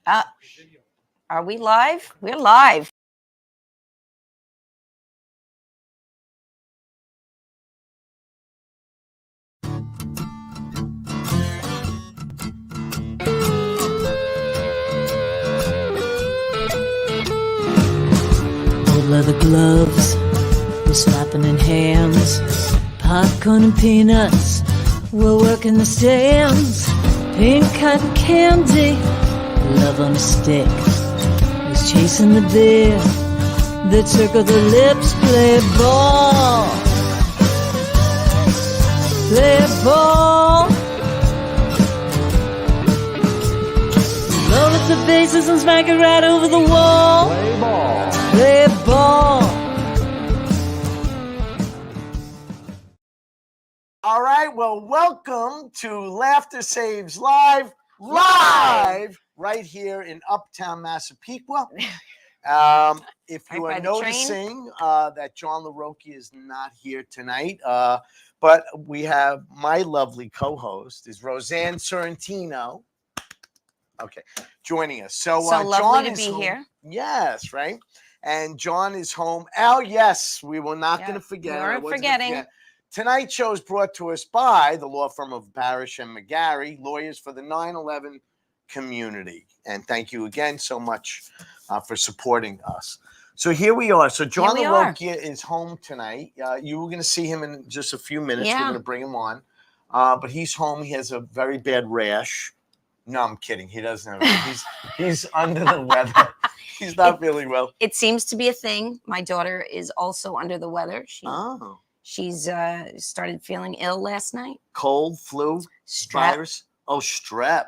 Uh, are we live? We're live. Old leather gloves, we're slapping in hands. Popcorn and peanuts, we're working the stands. Pink cotton candy, love on a stick. Was chasing the beer that circled the lips. Play ball, play ball. Load up the bases and smack it right over the wall. Play ball. Play ball. All right, well, welcome to Laughter Saves Live, right here in Uptown Massapequa. If you Right by are the noticing that John LaRocchi is not here tonight, but we have my lovely co-host is Roseanne Sorrentino. Okay, joining us. So lovely John to is be home. here. Yes, right. And John is home. Oh, yes, we were not going to forget. We I weren't wasn't gonna forgetting. forget. Tonight's show is brought to us by the law firm of Barasch and McGarry, lawyers for the 9/11 community. And thank you again so much for supporting us. So here we are. So John Here we are. LaRocchi is home tonight. You were going to see him in just a few minutes. Yeah. We're going to bring him on. But he's home. He has a very bad rash. No, I'm kidding. He doesn't have he's under the weather. He's not feeling well. It seems to be a thing. My daughter is also under the weather. Oh. She's started feeling ill last night. Cold, flu, Strep. virus. Oh, strep.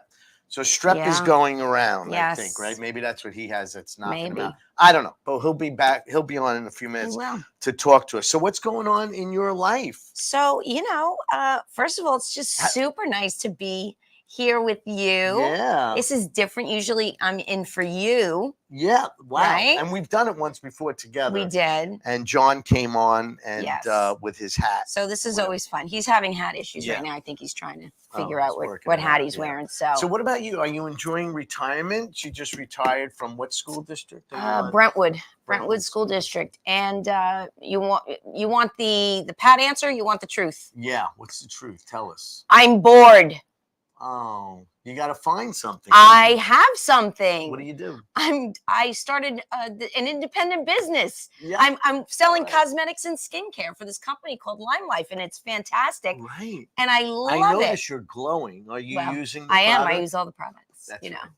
So strep is Yeah. going around, I think, Yes. right? Maybe that's what he has that's knocking him Maybe. out. I don't know, but he'll be back. He'll be on in a few minutes Well, to talk to us. So what's going on in your life? so first of all, it's just super nice to be here with you. Yeah. This is different. Usually I'm in for you. Yeah. Wow. Right? And we've done it once before together. We did. And John came on and Yes. with his hat. So this is always fun. He's having hat issues Yeah. right now. I think he's trying to Oh, figure he's out working what it hat out, he's yeah. wearing. So what about you? Are you enjoying retirement? You just retired from what school district? Are you on? Brentwood School District. And you want the pat answer? You want the truth? Yeah. What's the truth? Tell us. I'm bored. Oh, you got to find something. I have something. What do you do? I started an independent business. Yeah. I'm selling Right. cosmetics and skincare for this company called Lime Life, and it's fantastic. Right. And I love I it. notice you're glowing. Are you Well, using the I am. product? I use all the products. That's you know, right.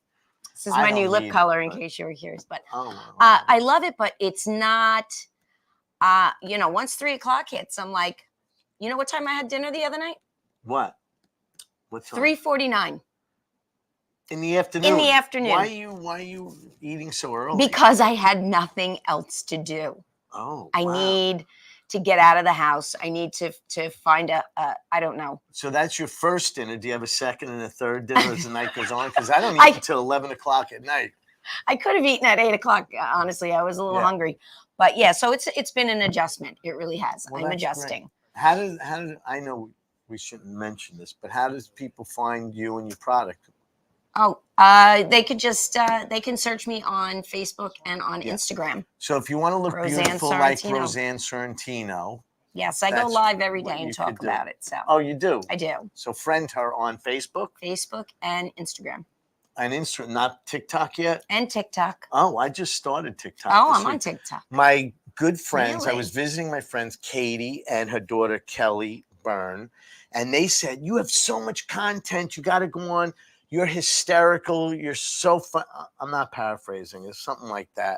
this is I my new don't lip need it, color. In but- case you were curious, but Oh, wow. I love it. But it's not. Once 3 o'clock hits, I'm like, you know what time I had dinner the other night? What? What's 3:49 in the afternoon? in the afternoon. Why are you eating so early? Because I had nothing else to do. Oh, I wow. need to get out of the house. I need to find I don't know. So that's your first dinner. Do you have a second and a third dinner as the night goes on? Because I don't eat until 11 o'clock at night. I could have eaten at 8 o'clock. Honestly, I was a little hungry, but yeah. So it's been an adjustment. It really has. Well, I'm that's adjusting. great. How did I know we shouldn't mention this, but how does people find you and your product? Oh, they could just they can search me on Facebook and on Instagram. So if you want to look Roseanne beautiful like Sorrentino. Roseanne Sorrentino. Yes, I go That's live every what day you and talk could do. about it. So Oh, you do? I do. So friend her on Facebook And Instagram and Instagram, not TikTok yet? and TikTok. Oh, I just started TikTok. Oh, this I'm on week. TikTok. My good friends, I Really? was visiting my friends Katie and her daughter Kelly Byrne, and they said, you have so much content, you got to go on. You're hysterical. You're so fun. I'm not paraphrasing. It's something like that.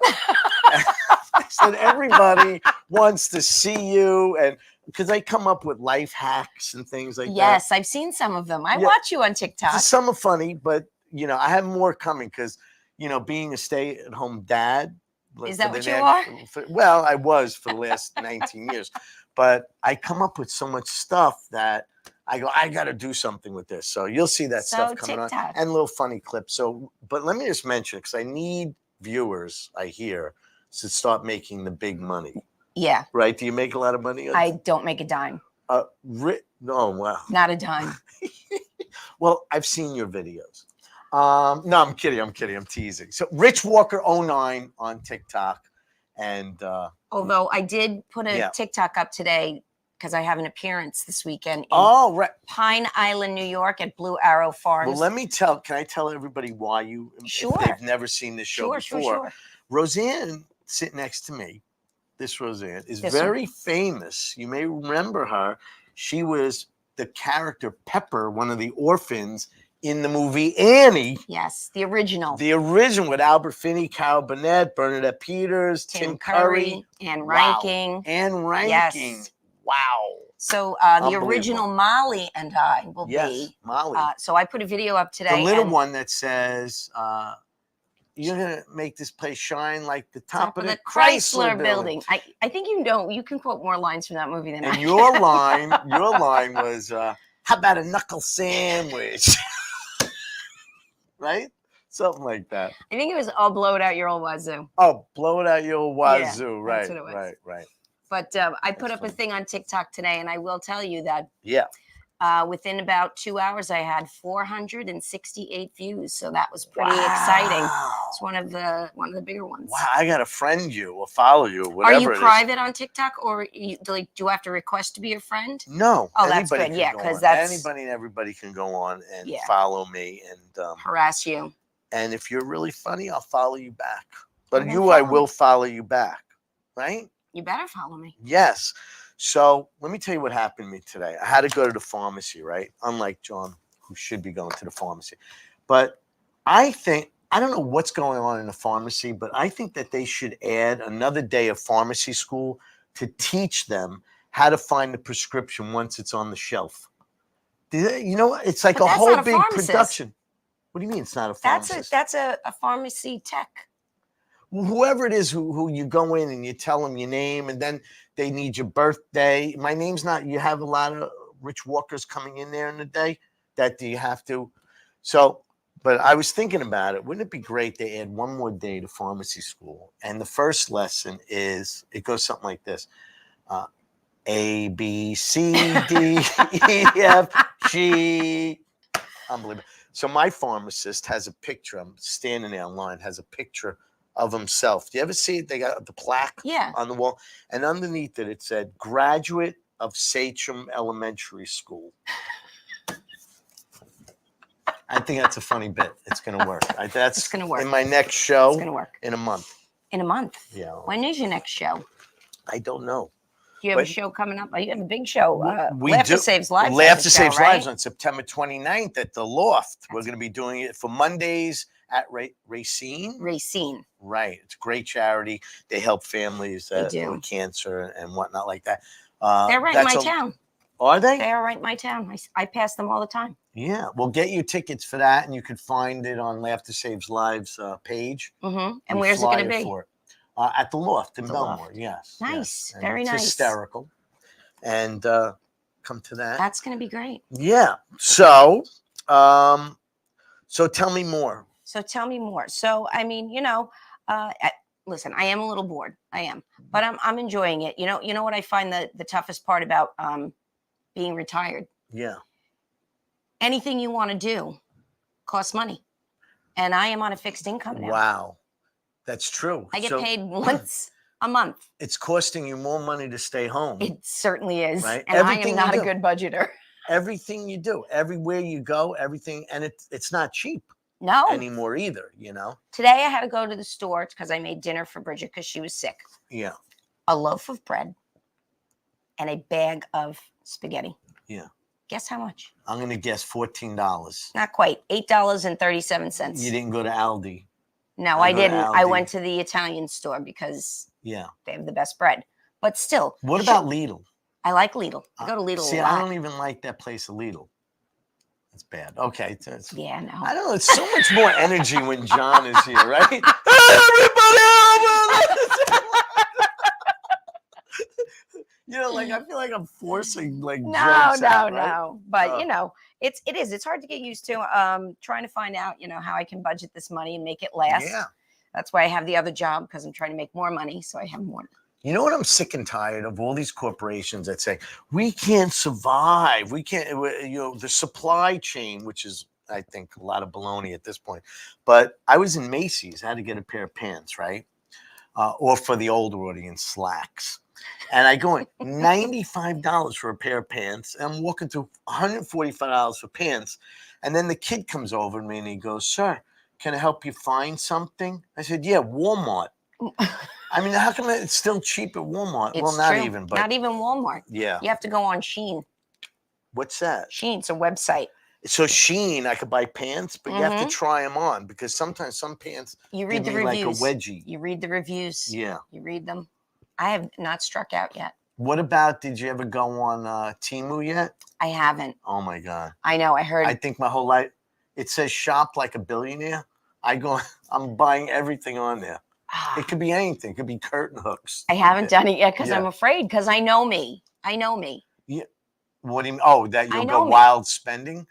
I said, everybody wants to see you. And because I come up with life hacks and things like that. Yes, I've seen some of them. I Yeah. watch you on TikTok. Some are funny, but, I have more coming because, being a stay-at-home dad. Is that what you are? Well, I was for the last 19 years. But I come up with so much stuff that I go, I got to do something with this. So you'll see that stuff coming on TikTok. and little funny clips. So, but let me just mention, because I need viewers, I hear, to start making the big money. Yeah. Right? Do you make a lot of money? I don't make a dime. No, wow. Not a dime. Well, I've seen your videos. No, I'm kidding. I'm teasing. So Rich Walker 09 on TikTok. And Although I did put a Yeah. TikTok up today because I have an appearance this weekend in right. Pine Island, New York at Blue Arrow Farms. Well, can I tell everybody why Sure. if they've never seen this show before. Sure. Roseanne, sitting next to me, this Roseanne, is This very famous. You may remember her. She was the character Pepper, one of the orphans in the movie Annie. Yes, the original. The original with Albert Finney, Carol Burnett, Bernadette Peters, Tim Curry. Anne Wow. Ranking. Anne Ranking. Yes. Wow. So the original Molly and I will be. Molly. So I put a video up today. The little one that says, you're going to make this place shine like the top of the Chrysler building. I think you can quote more lines from that movie than I And can. your line was, how about a knuckle sandwich? Right? Something like that. I think it was, "I'll blow it out your old wazoo." Oh, blow it out your wazoo. Yeah, right, that's what it was. right. But I put up a thing on TikTok today, and I will tell you that Yeah. within about 2 hours, I had 468 views. So that was pretty exciting. It's one of the bigger ones. Wow, I gotta friend you or follow you, whatever. Are you it is. private on TikTok, or do I have to request to be your friend? No. Oh, that's anybody good. can Yeah, go 'cause on. that's- anybody and everybody can go on and Yeah. follow me, Harass you. and if you're really funny, I'll follow you back. But Well, then I follow me. will follow you back, right? You better follow me. Yes. So let me tell you what happened to me today. I had to go to the pharmacy, right? Unlike John, who should be going to the pharmacy. But I don't know what's going on in the pharmacy, but I think that they should add another day of pharmacy school to teach them how to find the prescription once it's on the shelf. You know, it's like But a that's whole not a big pharmacist. production. What do you mean it's not a pharmacist? That's a pharmacy tech. Whoever it is who you go in and you tell them your name, and then they need your birthday. My name's not, you have a lot of Rich Walkers coming in there in the day that you have to. So, but I was thinking about it. Wouldn't it be great to add one more day to pharmacy school? And the first lesson it goes something like this. A, B, C, D, E, F, G. Unbelievable. So my pharmacist has a picture. I'm standing there online, has a picture of himself. Do you ever see it? They got the plaque on the wall. And underneath it said, graduate of Sachem Elementary School. I think that's a funny bit. It's going to work. It's going to work. In my next show. It's going to work. In a month. In a month? Yeah. When is your next show? I don't know. Do you have a show coming up? You have a big show. We Laughter do. Saves Lives. Laughter Saves right? Lives on September 29th at the Loft. We're going to be doing it for Mondays at Racine. Racine. Right. It's a great charity. They help families with cancer and whatnot like that. They're right in my town. Are they? They are right in my town. I pass them all the time. Yeah. Well, get your tickets for that, and you can find it on Laughter Saves Lives page. Mm-hmm. And where's it going to be? At the Loft in Belmore. Yes. Nice. Yes. Very nice. Hysterical. And come to that. That's going to be great. Yeah. So tell me more. So, I mean, listen, I am a little bored. I am, but I'm enjoying it. You know what I find the toughest part about being retired? Yeah. Anything you want to do costs money. And I am on a fixed income now. Wow. That's true. I get paid once a month. It's costing you more money to stay home. It certainly is. Right? And I am not a good budgeter. Everything you do, everywhere you go, everything. And it's not cheap anymore either, Today I had to go to the store because I made dinner for Bridget because she was sick. Yeah. A loaf of bread and a bag of spaghetti. Yeah. Guess how much? I'm going to guess $14. Not quite. $8.37. You didn't go to Aldi. No, I didn't. I went to the Italian store because they have the best bread. But still. What about Lidl? I like Lidl. I go to Lidl See, a lot. I don't even like that place of Lidl. It's bad. Okay. Yeah, no. I don't know. It's so much more energy when John is here, right? Hey, everybody! I feel like I'm forcing jokes out, right? No. But it's hard to get used to. Trying to find out, how I can budget this money and make it last. Yeah. That's why I have the other job, because I'm trying to make more money, so I have more. You know what? I'm sick and tired of all these corporations that say we can't survive. We can't. The supply chain, which is I think a lot of baloney at this point. But I was in Macy's. I had to get a pair of pants, right? Or for the older audience, slacks. And I go in $95 for a pair of pants. And I'm walking through $145 for pants. And then the kid comes over to me and he goes, "Sir, can I help you find something?" I said, "Yeah, Walmart." I mean, how come it's still cheap at Walmart? It's Well, not true. even, but Not even Walmart. yeah. You have to go on Shein. What's that? Shein's a website. So Shein, I could buy pants, but you have to Mhm. try them on because sometimes some pants You read give the me like a reviews. wedgie. You read the reviews. Yeah. You read them. I have not struck out yet. What about, did you ever go on Temu yet? I haven't. Oh my God. I know. I heard. I think my whole life, it says shop like a billionaire. I'm buying everything on there. It could be anything. It could be curtain hooks. I haven't done it yet because I'm Yeah. afraid, because I know me. I know me. What do you mean? Oh, that I you'll know go me. wild spending?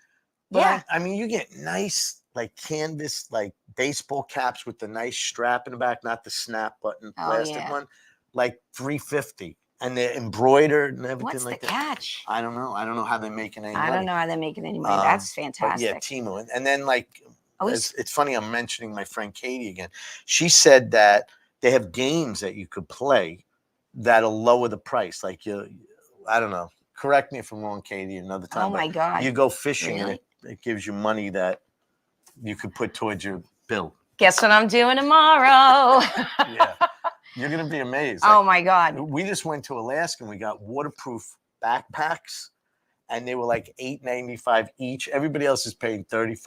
But Yeah. I mean, you get nice like canvas, like baseball caps with the nice strap in the back, not the snap button Oh, plastic yeah. one, like $350, and they're embroidered and everything What's like the that. catch? I don't know. I don't know how they're making any money. I don't know how they're making any money. That's But fantastic. yeah, Temu. And then like, Always- it's funny I'm mentioning my friend Katie again. She said that they have games that you could play that'll lower the price. Like I don't know. Correct me if I'm wrong, Katie, another time. Oh my but God. you go fishing Really? and it gives you money that you could put towards your bill. Guess what I'm doing tomorrow? Yeah. You're going to be amazed. Oh Like, my God. we just went to Alaska and we got waterproof backpacks and they were like $8.95 each. Everybody else is paying $35,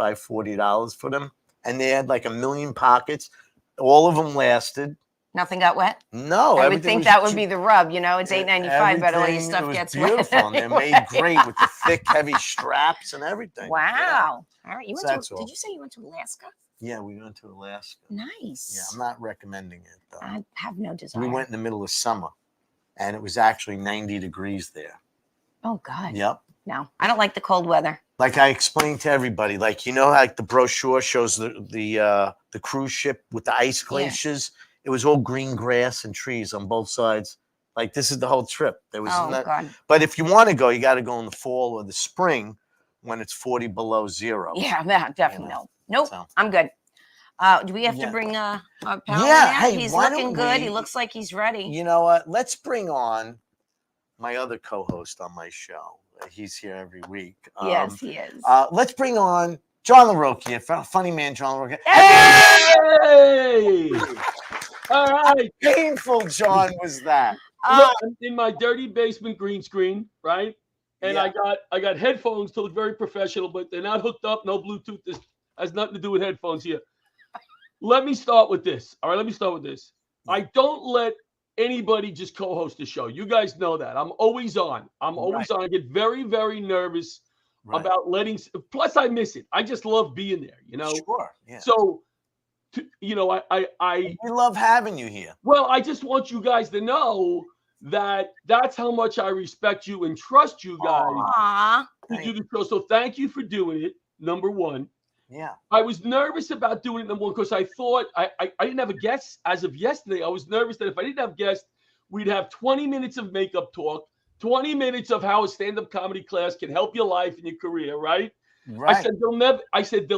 $40 for them. And they had like 1 million pockets. All of them lasted. Nothing got wet? No, I would everything think was that would cheap. be the rub. You know, it's $8.95, but all your Everything, stuff it was gets beautiful. wet. And they're anyway. made great with the thick, heavy straps and everything. Wow. All right. You So went that's to, all. did you say you went to Alaska? Yeah, we went to Alaska. Nice. Yeah, I'm not recommending it though. I have no desire. We went in the middle of summer and it was actually 90 degrees there. Oh God. Yep. No, I don't like the cold weather. Like I explained to everybody, like, you know, like the brochure shows the cruise ship with the ice glaciers. It was all green grass and trees on both sides. Like this is the whole trip. There was Oh not, God. but if you want to go, you got to go in the fall or the spring when it's 40 below zero. Yeah, that definitely no. Nope. So. I'm good. Do we have to Yeah. bring our pal Yeah, in? hey, He's why looking don't good. we- He looks like he's ready. You know what? Let's bring on my other co-host on my show. He's here every week. Yes, he is. Let's bring on John LaRocchia, funny man John LaRocchia. Hey! All right. Painful, John, was that? Look, I'm in my dirty basement green screen, right? And Yeah. I got headphones to look very professional, but they're not hooked up. No Bluetooth. This has nothing to do with headphones here. Let me start with this. All right, let me start with this. I don't let anybody just co-host the show. You guys know that. I'm always on. I'm always on. I get very, very nervous about letting. Plus, I miss it. I just love being there. You know. Sure. Yeah. So, you know, We love having you here. Well, I just want you guys to know that that's how much I respect you and trust you guys Aw. to do the show. So thank you for doing it. Number one. Yeah. I was nervous about doing it, number one, because I thought I didn't have a guest as of yesterday. I was nervous that if I didn't have guests, we'd have 20 minutes of makeup talk, 20 minutes of how a stand-up comedy class can help your life and your career, right? Right. I said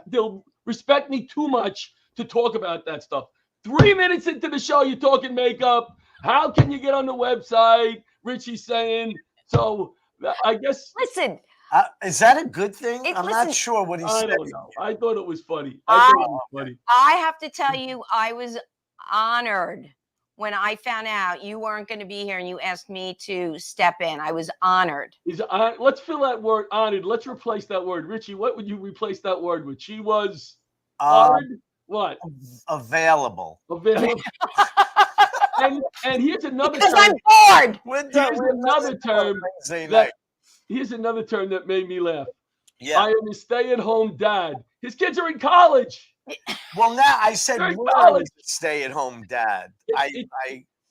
they'll respect me too much to talk about that stuff. 3 minutes into the show, you're talking makeup. How can you get on the website? Richie's saying. So I guess. Listen, is that a good thing? I'm listen, not sure what he I said. don't know. I thought it was funny. I have to tell you, I was honored when I found out you weren't going to be here and you asked me to step in. I was honored. Let's fill that word honored. Let's replace that word. Richie, what would you replace that word with? She was honored. What? Available. Available. and here's another Because term. I'm bored. Here's another term that made me laugh. Yeah. I am a stay-at-home dad. His kids are in college. Well, now I said They're in we're a college. stay-at-home dad.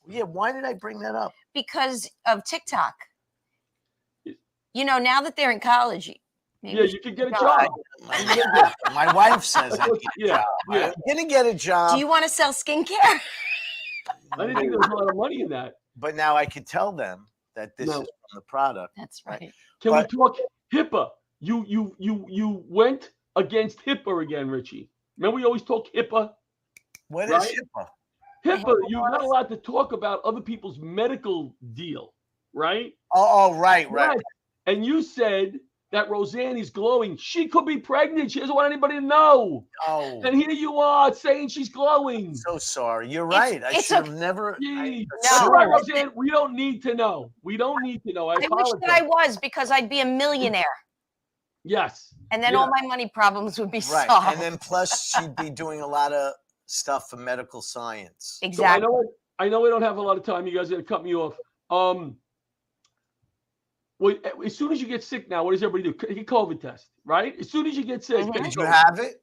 Yeah. Why did I bring that up? Because of TikTok. You know, now that they're in college, maybe Yeah, you could get a job. My wife says I Yeah. I'm gonna get a job. do you want to sell skincare? I didn't think there was a lot of money in that. But now I could tell them that this is from the product. That's right. Can we talk HIPAA? you went against HIPAA again, Richie. Remember we always talk HIPAA? What Right? is HIPAA? HIPAA, you're not allowed to talk about other people's medical deal, right? Oh, right. Right. And you said that Roseanne is glowing. She could be pregnant. She doesn't want anybody to know. Oh, And here you are saying she's glowing. so sorry. You're right. I it's should have never. Gee, No. that's right, Roseanne. We don't need to know. We don't need to know. I I wish apologize. that I was, because I'd be a millionaire, Yes. and then Yeah. all my money problems would be Right. solved. And then plus she'd be doing a lot of stuff for medical science. So Exactly. I know we don't have a lot of time. You guys are gonna cut me off. Well, as soon as you get sick now, what does everybody do? Take a COVID test, right? As soon as you get sick, Mhm. take a Did you COVID have it?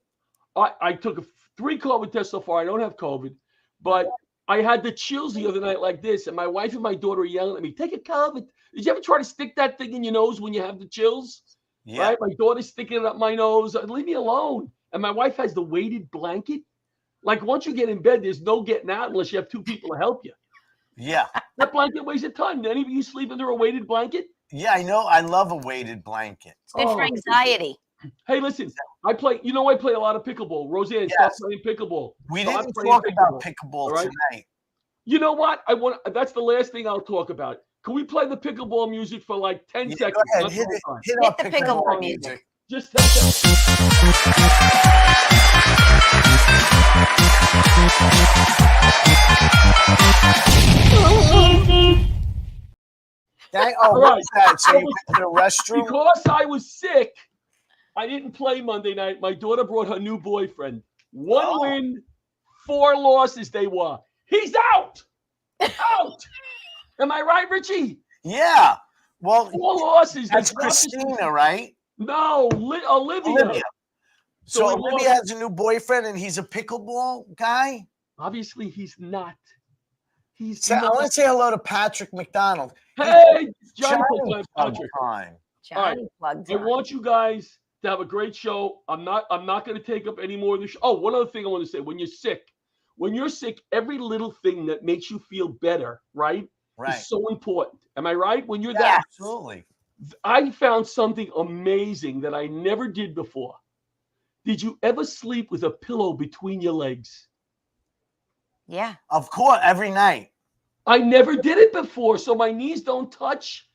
I took 3 COVID tests so far. I don't have COVID, but I had the chills the other night like this, and my wife and my daughter are yelling at me, "Take a COVID." Did you ever try to stick that thing in your nose when you have the chills? Yeah. Right? My daughter's sticking it up my nose. Leave me alone. And my wife has the weighted blanket. Like once you get in bed, there's no getting out unless you have 2 people to help you. Yeah. That blanket weighs a ton. Any of you sleep under a weighted blanket? Yeah, I know. I love a weighted blanket. It's good for anxiety. Hey, listen, I play a lot of pickleball. Roseanne, stop playing pickleball. We Stop didn't playing talk about pickleball all right? tonight. You know what? That's the last thing I'll talk about. Can we play the pickleball music for like 10 Yeah, seconds? go ahead. Not Hit the it. whole time. Hit Hit our the pickleball music. Just 10 seconds. All right. what's that? So you went to the restroom? Because I was sick, I didn't play Monday night. My daughter brought her new boyfriend. 1 win, 4 losses they were. He's out. Out. Am I right, Richie? Yeah. Well, 4 losses. that's They dropped us- Christina, right? No, Olivia. So we Olivia lost. has a new boyfriend and he's a pickleball guy? Obviously, he's not. He's So I not. want to say hello to Patrick McDonald. Hey, Johnny Johnny Patrick. time. Johnny plugged I in. want you guys to have a great show. I'm not going to take up any more of the show. Oh, one other thing I want to say. When you're sick, every little thing that makes you feel better, right? Right. Is so important. Am I right? When you're Yeah, that, absolutely. I found something amazing that I never did before. Did you ever sleep with a pillow between your legs? Yeah. Of course, every night. I never did it before, so my knees don't touch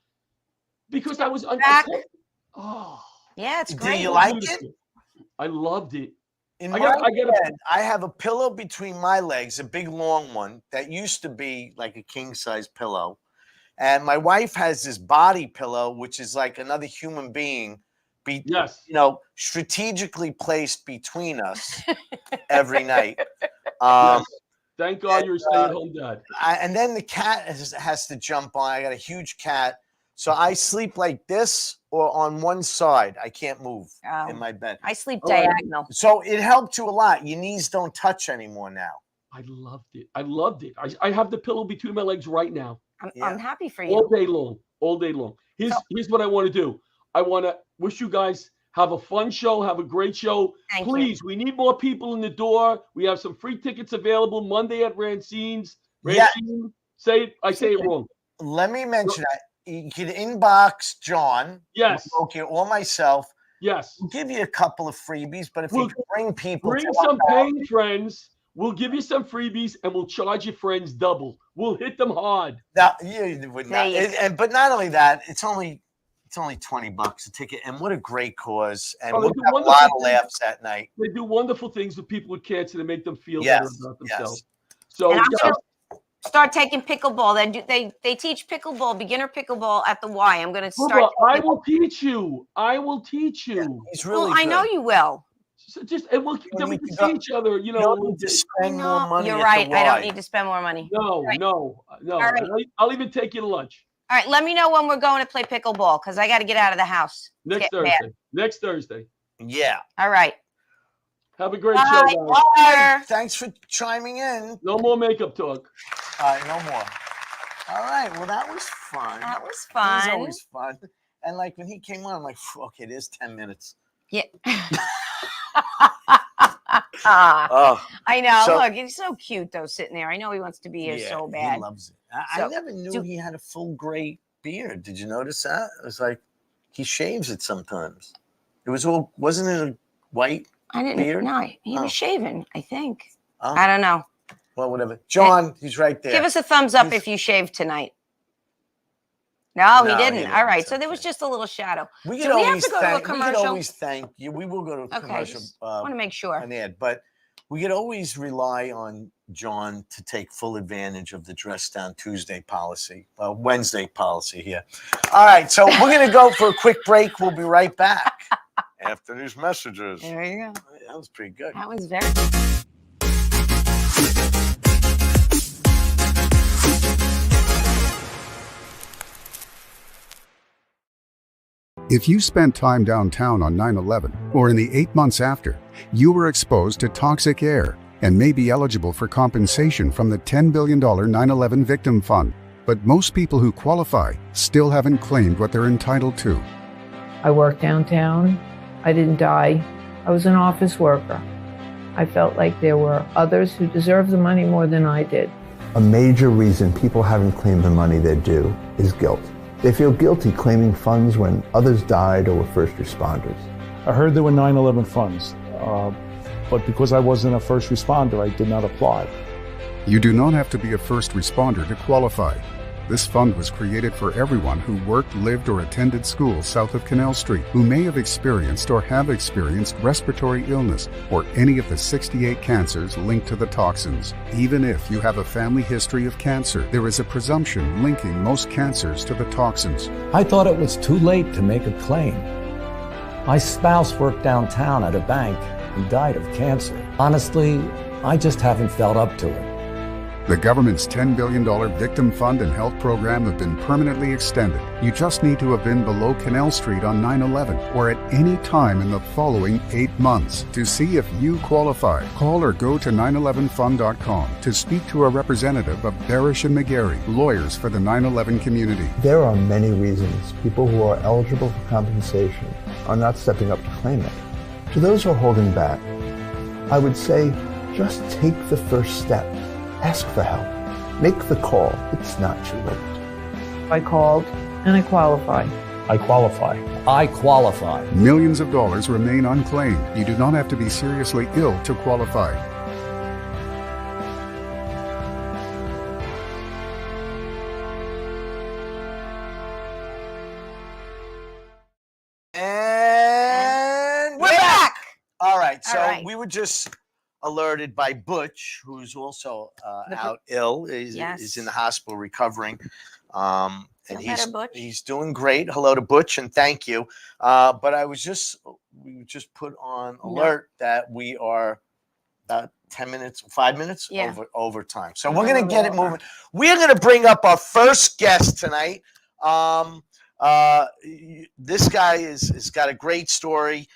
because I was Back. Oh, Yeah, it's Do great. you like it? I loved it. In I my got a- bed, I have a pillow between my legs, a big long one that used to be like a king size pillow. And my wife has this body pillow, which is like another human being, Yes. strategically placed between us every night. Yes. Thank God you're a stay-at-home dad. And then the cat has to jump on. I got a huge cat. So I sleep like this or on one side. I can't move in my bed. I sleep All right. diagonal. So it helped you a lot. Your knees don't touch anymore now. I loved it. I have the pillow between my legs right now. I'm happy for All you. day long. All day long. Here's what I want to do. I want to wish you guys have a fun show. Have a great show. Thank you. Please, we need more people in the door. We have some free tickets available Monday at Rancine's. Yeah. Rancine, I say it wrong. Let me mention that. You can inbox John. Yes. Okay, or myself. Yes. We'll give you a couple of freebies, but if We'll you can bring people, Bring to some our house, paying friends. We'll give you some freebies and we'll charge your friends double. We'll hit them hard. Now, you would not, There you but not only that, it's only $20 a ticket, and what a great cause! And Oh, they we'll do have a wonderful lot of things. laughs that night. They do wonderful things with people with cancer to make them feel Yes, better about themselves. yes. So And I'm guys, gonna start taking pickleball. They teach pickleball, beginner pickleball at the Y. I'm gonna start. Bubba, I will teach you. I will teach you. He's really Well, I know good. you will. So then we need can to see go- each other. You You know. don't need to spend more money. You're at right. the I don't Y. need to spend more money. No. All right. I'll even take you to lunch All right, let me know when we're going to play pickleball because I got to get out of the house. It's next getting Thursday. bad. Next Thursday. Yeah. All right. Have a great Bye. show, guys. Later. Thanks for chiming in. No more makeup talk. All right, no more. All right. Well, that was fun. That was It fun. was always fun. And like when he came on, I'm like, okay, there's 10 minutes. Yeah. Oh, I know. So- Look, he's so cute though, sitting there. I know he wants to be here so bad. He loves it. I So, never knew he had a full gray beard. Did you notice that? It was like he shaves it sometimes. It was all, wasn't it a white I didn't beard? know. He Oh. was shaven, I think. Oh, I don't know. well, whatever. John, he's right there. Give us a thumbs up He's- if you shaved tonight. No, he No, he didn't. didn't. All right. It's So there was okay. just a little shadow. We Do could we have always to go to a thank. We could commercial? always thank you. We will go to a Okay. commercial. Just want to make sure. An ad, but we could always rely on John to take full advantage of the Dress Down Tuesday policy, Wednesday policy here. All right, so we're going to go for a quick break. We'll be right back after these messages. There you go. That was pretty good. That was very. If you spent time downtown on 9/11 or in the 8 months after, you were exposed to toxic air and may be eligible for compensation from the $10 billion 9/11 Victim Fund. But most people who qualify still haven't claimed what they're entitled to. I worked downtown. I didn't die. I was an office worker. I felt like there were others who deserved the money more than I did. A major reason people haven't claimed the money they're due is guilt. They feel guilty claiming funds when others died or were first responders. I heard there were 9/11 funds, but because I wasn't a first responder, I did not apply. You do not have to be a first responder to qualify. This fund was created for everyone who worked, lived, or attended school south of Canal Street, who may have experienced or have experienced respiratory illness or any of the 68 cancers linked to the toxins. Even if you have a family history of cancer, there is a presumption linking most cancers to the toxins. I thought it was too late to make a claim. My spouse worked downtown at a bank and died of cancer. Honestly, I just haven't felt up to it. The government's $10 billion Victim Fund and Health Program have been permanently extended. You just need to have been below Canal Street on 9/11 or at any time in the following 8 months. To see if you qualify, call or go to 911fund.com to speak to a representative of Barasch and McGarry, lawyers for the 9/11 community. There are many reasons people who are eligible for compensation are not stepping up to claim it. To those who are holding back, I would say just take the first step. Ask for help. Make the call. It's not too late. I called and I qualified. I qualify. I qualify. Millions of dollars remain unclaimed. You do not have to be seriously ill to qualify. And we're We're back. All right, so All right. we were just alerted by Butch, who's also out ill, is in the hospital recovering. And Feel he's better, Butch? he's doing great. Hello to Butch and thank you. But we were just put on alert that we are about 5 minutes Yeah. over time. So We're we're gonna a get it little over. moving. We're gonna bring up our first guest tonight. This guy is got a great story.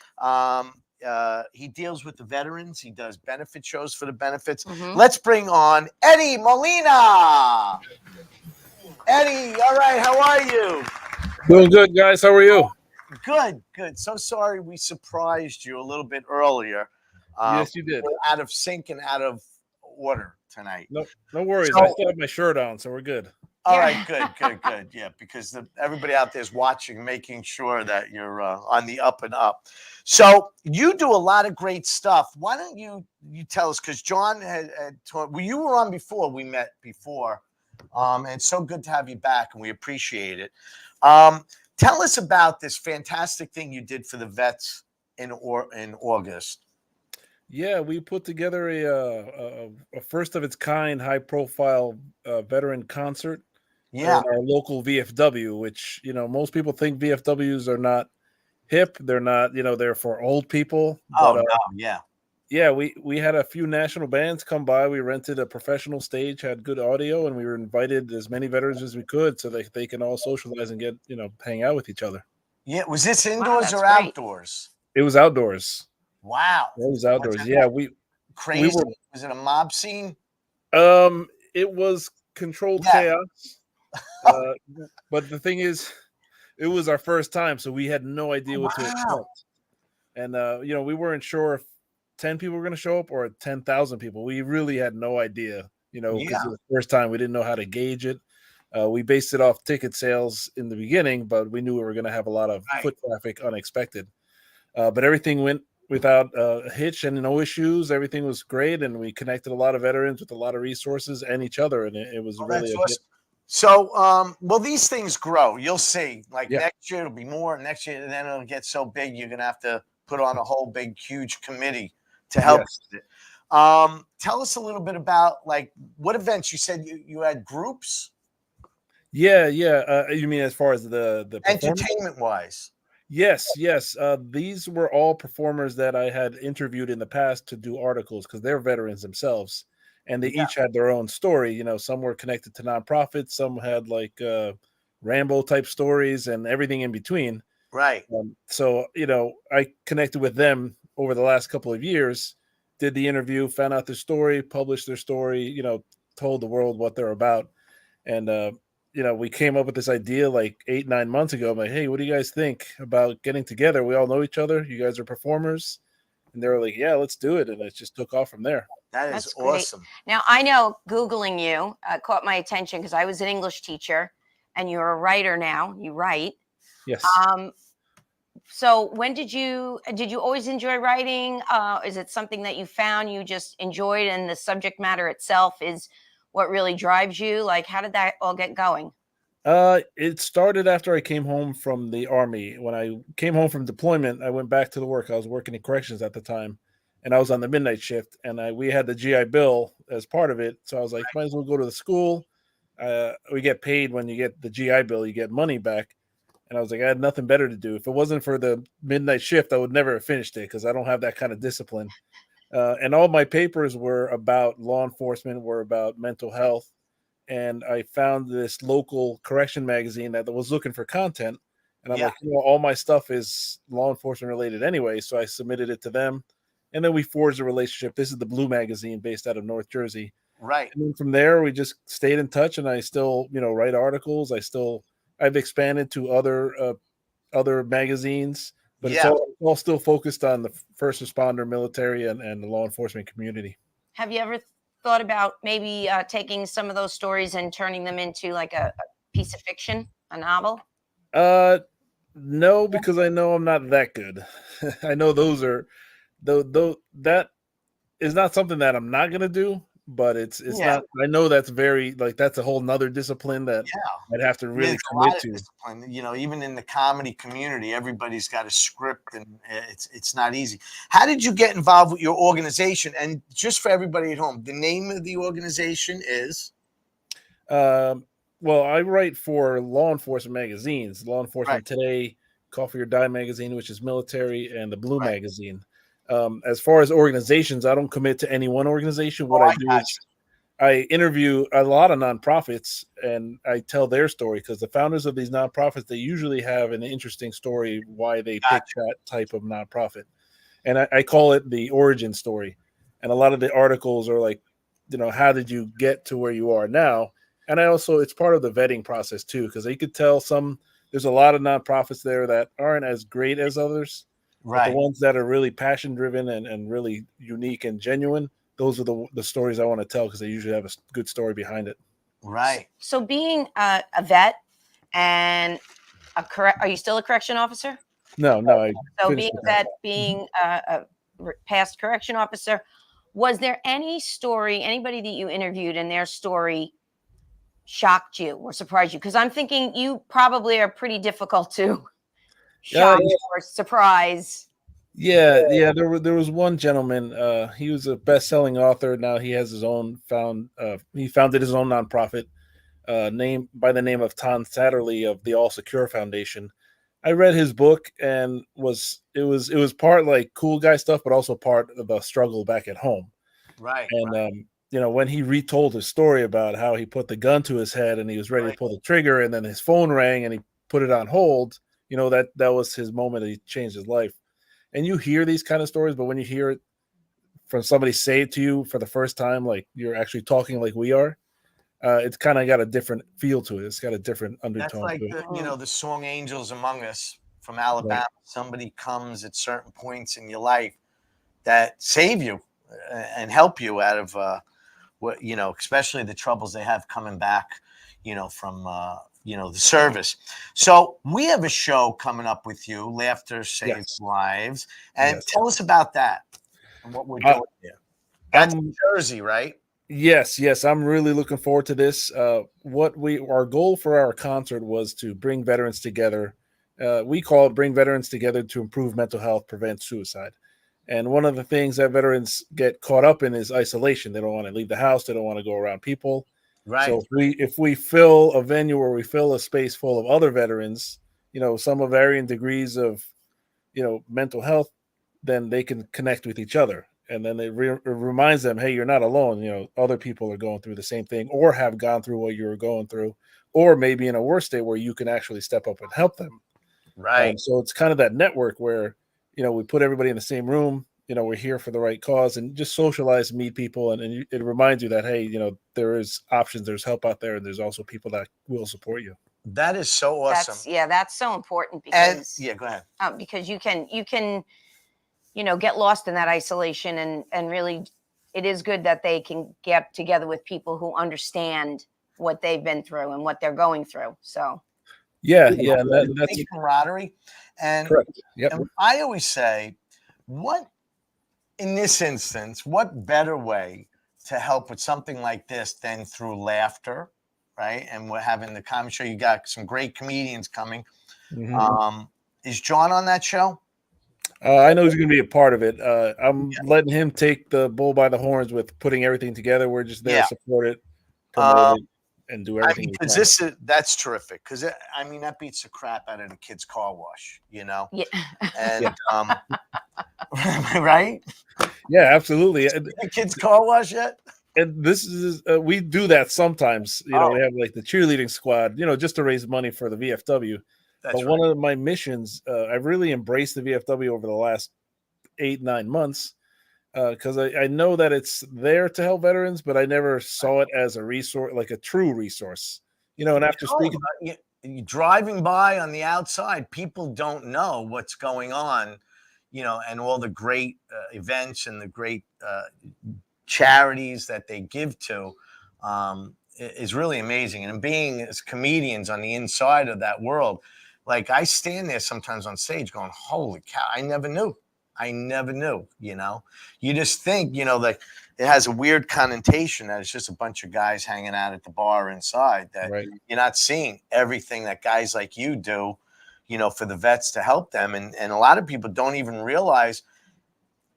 He deals with the veterans. He does benefit shows for the benefits. Mhm. Let's bring on Eddie Molina. Eddie, all right, how are you? Doing good, guys. How are you? Good, good. So sorry we surprised you a little bit earlier. Yes, you did. We're out of sync and out of order tonight. No worries. So- I still have my shirt on, so we're good. All right, good. Yeah, because everybody out there is watching, making sure that you're on the up and up. So you do a lot of great stuff. Why don't you tell us? Because John had told, well, you were on before. We met before, and it's so good to have you back, and we appreciate it. Tell us about this fantastic thing you did for the vets in August. Yeah, we put together a first of its kind, high profile veteran concert. Yeah. In our local VFW, which most people think VFWs are not hip. They're not. They're for old people. Oh But, no, yeah. Yeah, we had a few national bands come by. We rented a professional stage, had good audio, and we were invited as many veterans as we could so they can all socialize and get hang out with each other. Yeah, was this indoors that's or great. outdoors? It was outdoors. Wow. It was outdoors. that Yeah, Crazy. were- Was it a mob scene? it was controlled Yeah. chaos. But the thing is, it was our first time, so we had no idea what to Wow. expect. And we weren't sure if 10 people were going to show up or 10,000 people. We really had no idea, because Yeah. it was the first time. We didn't know how to gauge it. We based it off ticket sales in the beginning, but we knew we were going to have a lot of Right. foot traffic unexpected. But everything went without a hitch and no issues. Everything was great, and we connected a lot of veterans with a lot of resources and each other, and it was Oh, really that's a hit. awesome. So, well, these things grow. You'll see. Like Yeah. next year, it'll be more. Next year, and then it'll get so big, you're gonna have to put on a whole big, huge committee to help Yes. with it. Tell us a little bit about like what events you said you had groups, Yeah, yeah. You mean as far as the performance? entertainment wise. Yes, yes. These were all performers that I had interviewed in the past to do articles because they're veterans themselves, and they Yeah. each had their own story. You know, some were connected to nonprofits, some had like Rambo type stories, and everything in between. Right. So I connected with them over the last couple of years, did the interview, found out their story, published their story. Told the world what they're about, and we came up with this idea like 8-9 months ago. I'm like, hey, what do you guys think about getting together? We all know each other. You guys are performers, and they were like, yeah, let's do it, and it just took off from there. That is That's great. awesome. Now, I know Googling you caught my attention because I was an English teacher and you're a writer now. You write. Yes. So when did you always enjoy writing? Is it something that you found you just enjoyed and the subject matter itself is what really drives you? Like, how did that all get going? It started after I came home from the army. When I came home from deployment, I went back to the work. I was working in corrections at the time, and I was on the midnight shift. And we had the GI Bill as part of it, so I was like, might as well go to the school. We get paid when you get the GI Bill, you get money back. And I was like, I had nothing better to do. If it wasn't for the midnight shift, I would never have finished it because I don't have that kind of discipline. And all my papers were about law enforcement, were about mental health. And I found this local correction magazine that was looking for content. And I'm Yeah. like, all my stuff is law enforcement related anyway. So I submitted it to them. And then we forged a relationship. This is the Blue magazine based out of North Jersey. Right. And then from there, we just stayed in touch. And I still, write articles. I've expanded to other magazines, but it's Yeah. all still focused on the first responder, military, and the law enforcement community. Have you ever thought about maybe taking some of those stories and turning them into like a piece of fiction, a novel? No, because I know I'm not that good. I know those are that is not something that I'm not gonna do, but it's Yeah. not. I know that's very that's a whole nother discipline that Yeah. I'd have to really There's a lot commit of to. discipline. Even in the comedy community, everybody's got a script, and it's not easy. How did you get involved with your organization? And just for everybody at home, the name of the organization is Well, I write for law enforcement magazines, Law Enforcement Today, Coffee or Die magazine, which is military, and the Blue Right. magazine. As far as organizations, I don't commit to any one organization. What Oh, I I do got is I interview a lot of nonprofits and I tell their story because the founders of these nonprofits, they usually have an interesting story why they picked that type of nonprofit. And I call it the origin story. And a lot of the articles are like, how did you get to where you are now? And it's part of the vetting process too, because you could tell there's a lot of nonprofits there that aren't as great as others. But Right. the ones that are really passion driven and really unique and genuine, those are the stories I want to tell because they usually have a good story behind it. Right. So being a vet and are you still a correction officer? No, I So finished being with a that. vet, being a past correction officer, was there anybody that you interviewed and their story shocked you or surprised you? Because I'm thinking you probably are pretty difficult to shock or surprise. Yeah. There was one gentleman. He was a best-selling author. Now he has his own he founded his own nonprofit, named by the name of Tom Satterley of the All Secure Foundation. I read his book and it was part like cool guy stuff, but also part of the struggle back at home. Right. And when he retold his story about how he put the gun to his head and he was ready to pull the trigger, and then his phone rang and he put it on hold, that was his moment. He changed his life. And you hear these kind of stories, but when you hear it from somebody say it to you for the first time, like you're actually talking like we are, it's kind of got a different feel to it. It's got a different undertone That's like to it. the song "Angels Among Us" from Alabama. Right. Somebody comes at certain points in your life that save you and help you out of especially the troubles they have coming back, from the service. So we have a show coming up with you, Laughter Saves Yes. Lives. And Yes. tell us about that and what we're doing here. That's in Jersey, right? Yes, I'm really looking forward to this. Our goal for our concert was to bring veterans together. We call it bring veterans together to improve mental health, prevent suicide. And one of the things that veterans get caught up in is isolation. They don't want to leave the house. They don't want to go around people. Right. So if we fill a venue or we fill a space full of other veterans, some of varying degrees of, mental health, then they can connect with each other. And then it reminds them, hey, you're not alone. Other people are going through the same thing or have gone through what you're going through, or maybe in a worse state where you can actually step up and help them. Right. So it's kind of that network where, we put everybody in the same room. We're here for the right cause and just socialize, meet people. And it reminds you that, hey, there is options, there's help out there. And there's also people that will support you. That is so awesome. That's so important because go ahead. Because you can get lost in that isolation and really it is good that they can get together with people who understand what they've been through and what they're going through. So that's camaraderie. And, correct. Yep. and I always say, in this instance, what better way to help with something like this than through laughter, right? And we're having the comedy show. You got some great comedians coming. Mm-hmm. Is John on that show? I know he's going to be a part of it. I'm letting him take the bull by the horns with putting everything together. We're just there to support it, promote it, and do everything. Because that's terrific. Because that beats the crap out of the kids' car wash, Yeah. And right? Yeah, absolutely. The kids' car wash yet? And this is we do that sometimes. We have like the cheerleading squad, just to raise money for the VFW. But one of my missions, I've really embraced the VFW over the last 8-9 months because I know that it's there to help veterans, but I never saw it as a resource, like a true resource. And after speaking, driving by on the outside, people don't know what's going on, and all the great events and the great charities that they give to is really amazing. And being as comedians on the inside of that world, like I stand there sometimes on stage going, holy cow, I never knew. You just think, like it has a weird connotation that it's just a bunch of guys hanging out at the bar inside, that you're not seeing everything that guys like you do, for the vets to help them. And a lot of people don't even realize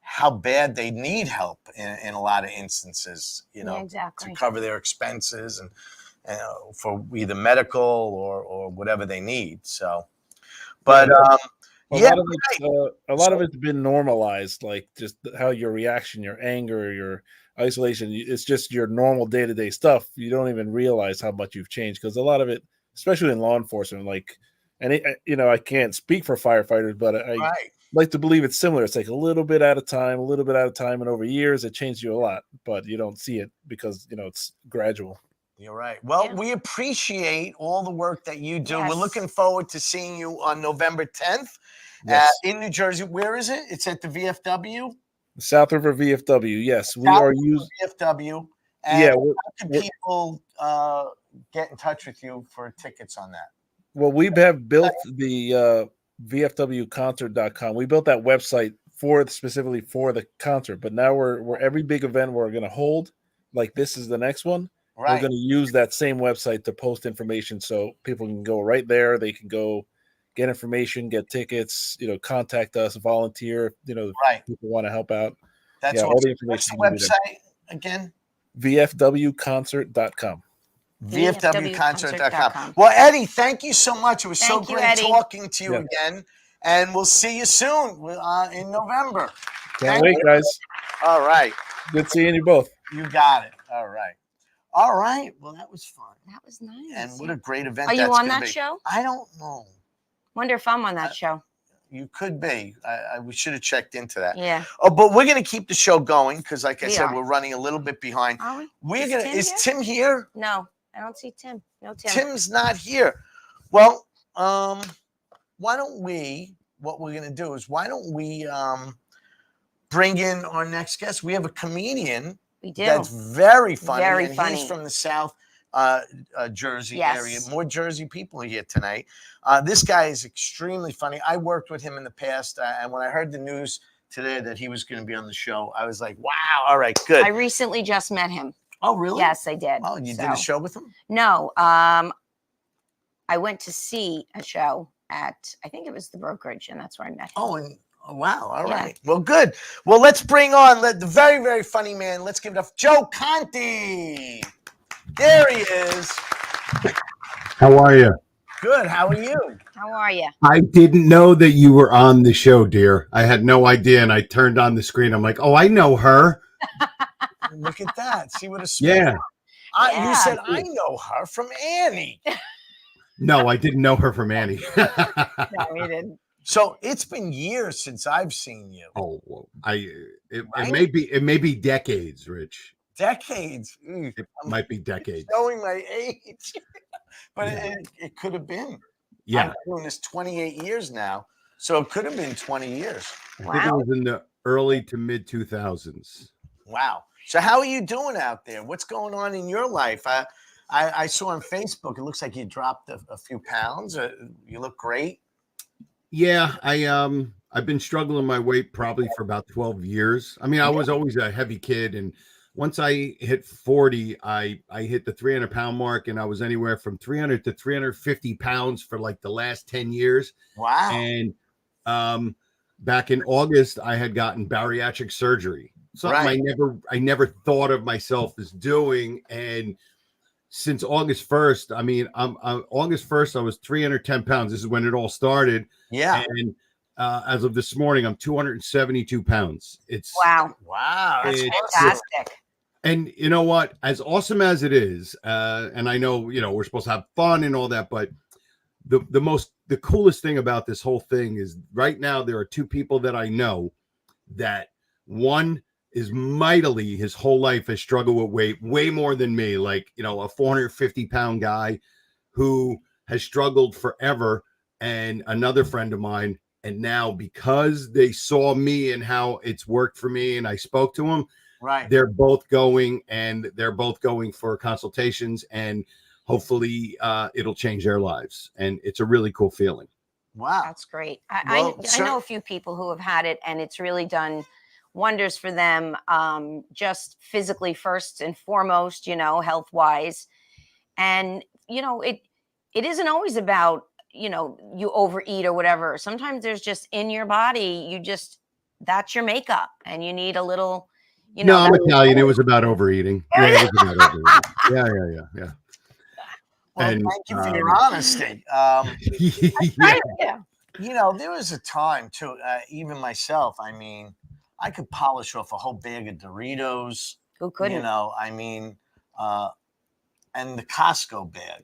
how bad they need help in a lot of instances, exactly. to cover their expenses and for either medical or whatever they need. So, but a lot of it's been normalized, like just how your reaction, your anger, your isolation, it's just your normal day-to-day stuff. You don't even realize how much you've changed because a lot of it, especially in law enforcement, I can't speak for firefighters, but I like to believe it's similar. It's like a little bit at a time, and over years it changed you a lot, but you don't see it because it's gradual. You're right. Well, we appreciate all the work that you do. Yes. We're looking forward to seeing you on November 10th in New Jersey. Where is it? It's at the VFW? South River VFW. Yes, we are using VFW. And how can people get in touch with you for tickets on that? Well, we have built the VFWconcert.com. We built that website specifically for the concert, but now we're every big event we're going to hold, like this is the next one. We're going to use that same website to post information so people can go right there. They can go get information, get tickets, contact us, volunteer, people want to help out. That's all the information. What's the website again? VFWconcert.com. VFWconcert.com. Well, Eddie, thank you so much. It was so great talking to you again. And we'll see you soon in November. Can't wait, guys. All right. Good seeing you both. You got it. All right. All right. Well, that was fun. That was nice. And what a great event. Are you on that show? I don't know. Wonder if I'm on that show. You could be. We should have checked into that. Yeah. Oh, but we're going to keep the show going because, like I said, we're running a little bit behind. Are we? Is Tim here? No, I don't see Tim. No, Tim. Tim's not here. Well, why don't we? What we're going to do is why don't we bring in our next guest? We have a comedian. We do. That's very funny. Very funny. He's from the South. Jersey Yes. area. More Jersey people here tonight. This guy is extremely funny. I worked with him in the past, and when I heard the news today that he was going to be on the show, I was like, wow, all right, good. I recently just met him. Oh, really? Yes, I did. Oh, you did a show with him? No. I went to see a show at, I think it was the brokerage, and that's where I met him. Oh, and wow. All Yeah. right. Well, good. Well, let's bring on the very, very funny man. Let's give it up. Joe Conti. There he is. How are you? Good. How are you? How are you? I didn't know that you were on the show, dear. I had no idea, and I turned on the screen. I'm like, oh, I know her. Look at that. See what a smart. Yeah. You said I know her from Annie. No, I didn't know her from Annie. No, he didn't. So it's been years since I've seen you. Oh, well, it Right? may be decades, Rich. Decades. It might be decades. Showing my age. But Yeah. it could have been. Yeah. I've been doing this 28 years now. So it could have been 20 years. I think it was in the early to mid 2000s. Wow. So how are you doing out there? What's going on in your life? I saw on Facebook, it looks like you dropped a few pounds. You look great. Yeah, I've been struggling my weight probably for about 12 years. I mean, I was always a heavy kid, and once I hit 40, I hit the 300-pound mark, and I was anywhere from 300 to 350 pounds for like the last 10 years. Wow. And back in August, I had gotten bariatric surgery. Something Right. I never thought of myself as doing. And since August 1st, I mean, August 1st, I was 310 pounds. This is when it all started. Yeah. And as of this morning, I'm 272 pounds. It's Wow. Wow. That's It's awesome. Fantastic. and you know what? As awesome as it is, and I know we're supposed to have fun and all that, but the coolest thing about this whole thing is right now there are two people that I know that one is mightily his whole life has struggled with weight way more than me, like a 450-pound guy who has struggled forever, and another friend of mine. And now because they saw me and how it's worked for me and I spoke to them, Right. they're both going for consultations, and hopefully it'll change their lives. And it's a really cool feeling. Wow. That's great. Well, I know a few people who have had it, and it's really done wonders for them, just physically first and foremost, health wise. And, it isn't always about, you overeat or whatever. Sometimes there's just in your body, that's your makeup, and you need a little, No, I'm Italian. It was about overeating. Yeah, it was about overeating. Yeah. Well, And, thank you for your honesty. yeah. There was a time too, even myself, I mean, I could polish off a whole bag of Doritos. Who couldn't? And the Costco bag.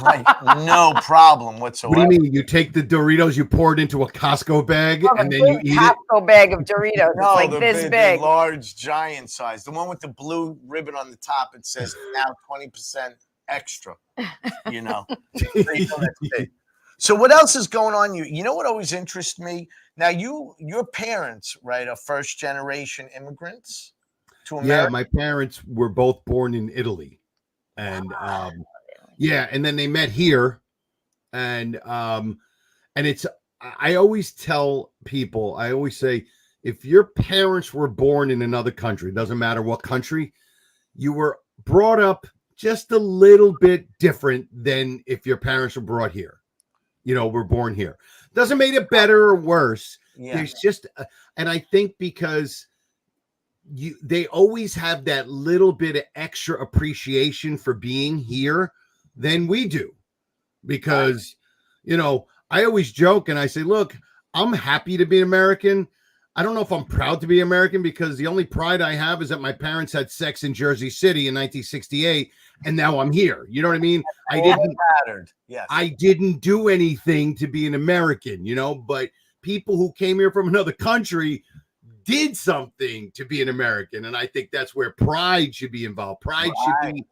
Like, no problem whatsoever. What do you mean? You take the Doritos, you pour it into a Costco bag, Oh, and the then you big eat it? Costco bag of Doritos. It's No, like the this big, big. large, giant size. The one with the blue ribbon on the top. It says now 20% extra. So you know that's big. So what else is going on? You know what always interests me? Now your parents, right, are first generation immigrants to America. Yeah, my parents were both born in Italy, and and then they met here, and it's. I always tell people, I always say, if your parents were born in another country, it doesn't matter what country, you were brought up just a little bit different than if your parents were brought here. Were born here. Doesn't make it better or worse. Yeah. There's just, and I think because they always have that little bit of extra appreciation for being here than we do, because I always joke and I say, look, I'm happy to be an American. I don't know if I'm proud to be American, because the only pride I have is that my parents had sex in Jersey City in 1968, and now I'm here. You know what I mean? Yes. I didn't do anything to be an American, but people who came here from another country did something to be an American. And I think that's where pride should be involved. Pride should be,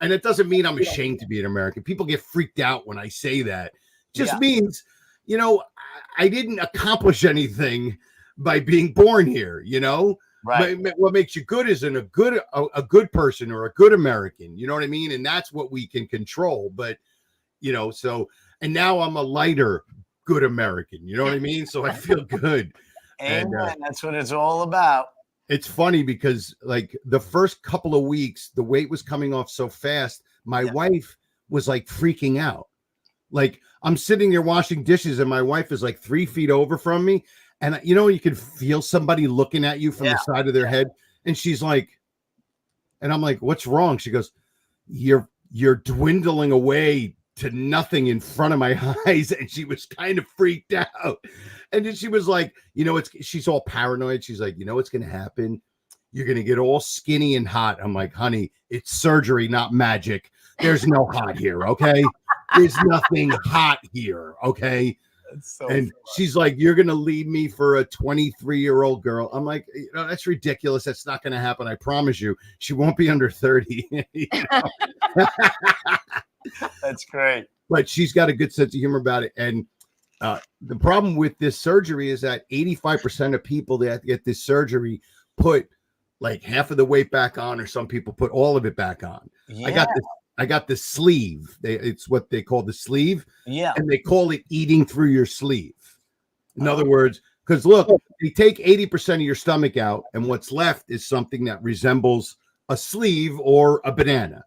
and it doesn't mean I'm ashamed to be an American. People get freaked out when I say that. It just means, I didn't accomplish anything by being born here, Right. What makes you good isn't a good person or a good American. You know what I mean? And that's what we can control. But so and now I'm a lighter good American. You know what I mean? So I feel good. Amen. And that's what it's all about. It's funny because like the first couple of weeks, the weight was coming off so fast. My wife was like freaking out. Like I'm sitting there washing dishes and my wife is like 3 feet over from me. And you can feel somebody looking at you from the side of their head. And she's like, and I'm like, what's wrong? She goes, you're dwindling away to nothing in front of my eyes. And she was kind of freaked out. And then she was like, she's all paranoid. She's like, what's going to happen? You're going to get all skinny and hot. I'm like, honey, it's surgery, not magic. There's no hot here. Okay. There's nothing hot here. Okay. So and funny. She's like, you're going to leave me for a 23-year-old girl. I'm like, that's ridiculous. That's not going to happen. I promise you. She won't be under 30. That's great. But she's got a good sense of humor about it. And the problem with this surgery is that 85% of people that get this surgery put like half of the weight back on, or some people put all of it back on. Yeah. I got the sleeve. It's what they call the sleeve. Yeah. And they call it eating through your sleeve. In other words, because look, they take 80% of your stomach out, and what's left is something that resembles a sleeve or a banana.